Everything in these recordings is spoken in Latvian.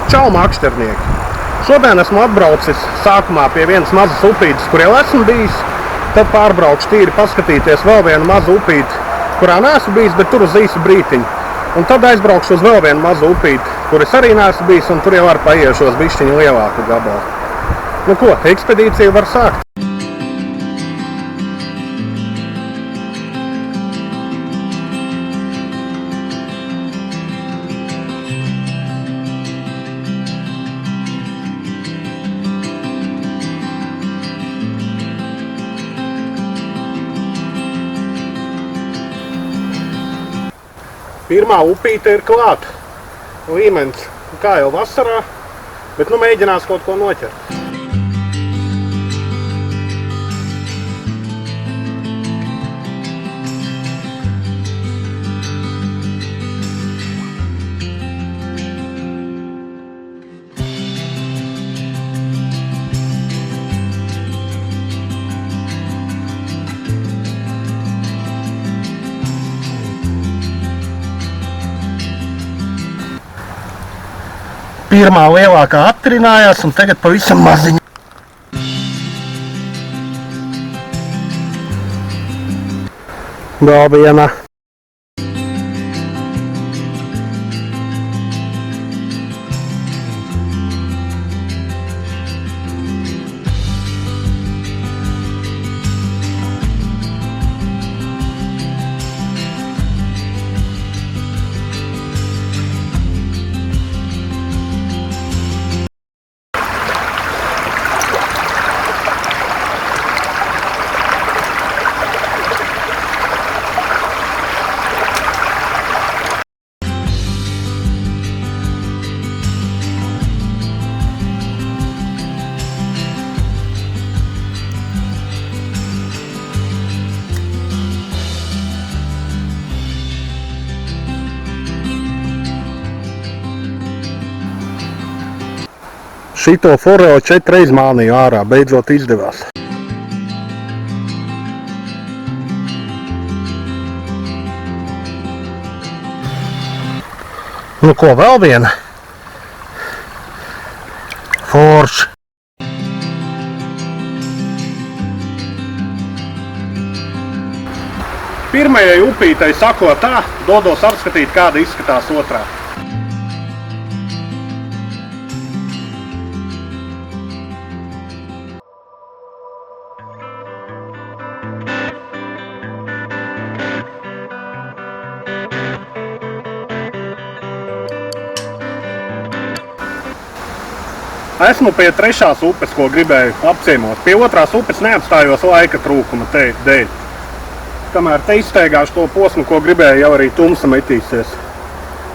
Čau, makšternieki! Šodien esmu atbraucis sākumā pie vienas mazas upītes, kur jau esmu bijis. Tad pārbraukšu tīri paskatīties vēl vienu mazu upīti, kurā neesmu bijis, bet tur uz īsu brītiņu. Un tad aizbraukšu uz vēl vienu mazu upīti, kur es arī neesmu bijis, un tur jau var paiešos bišķiņu lielāku gabalu. Nu ko, ekspedīciju var sākt. Pirmā upīte ir klāta. Līmenis kā jau vasarā, bet nu mēģinās kaut ko noķert. Pirmā lielākā atrinājās, un tagad pavisam maziņa. Vēl viena. Šito forelu 4 reiz mānīju ārā, beidzot izdevās. Nu ko, vēl viena? Forši. Pirmajai upītei sakot tā, dodos apskatīt, kāda izskatās otrā. Esmu pie trešās upes, ko gribēju apciemot. Pie otrās upes neatstājos laika trūkuma dēļ. Kamēr te izsteigāšu to posmu, ko gribēju, jau arī tumsa metīsies.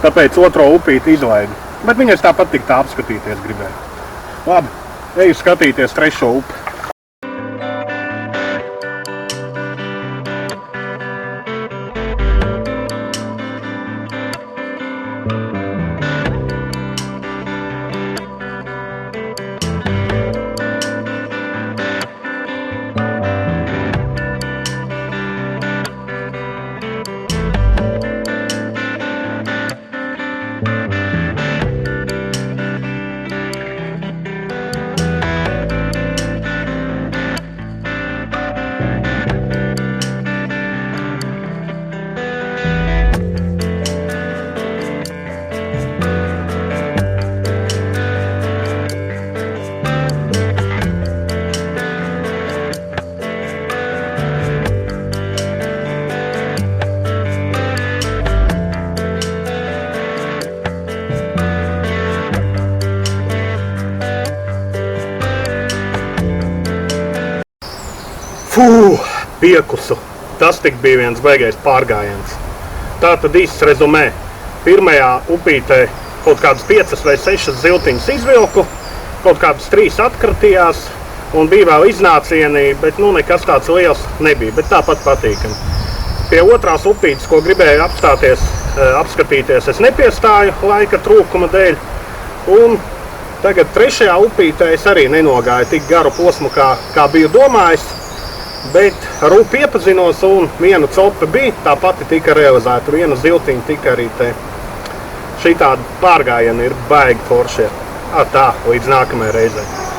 Tāpēc otro upīti izlaidu. Bet viņas tāpat tik tā apskatīties gribēju. Labi, eju skatīties trešo upi. Piekusu. Tas tik bija viens baigais pārgājiens. Tātad īsts rezumē. Pirmajā upītē kaut kādas 5 vai 6 ziltiņas izvilku, kaut kādas 3 atkratījās un bija vēl iznācieni, bet nu nekas tāds liels nebija, bet tāpat patīkami. Pie otrās upītes, ko gribēju apskatīties, es nepiestāju laika trūkuma dēļ. Un tagad trešajā upītē es arī nenogāju tik garu posmu, kā biju domājis. Bet rūp iepazinos un viena cope bija, tā pati tika realizēta, viena ziltiņa tika arī te Šitādi pārgājieni ir baigi foršie. Tā, līdz nākamajai reizei.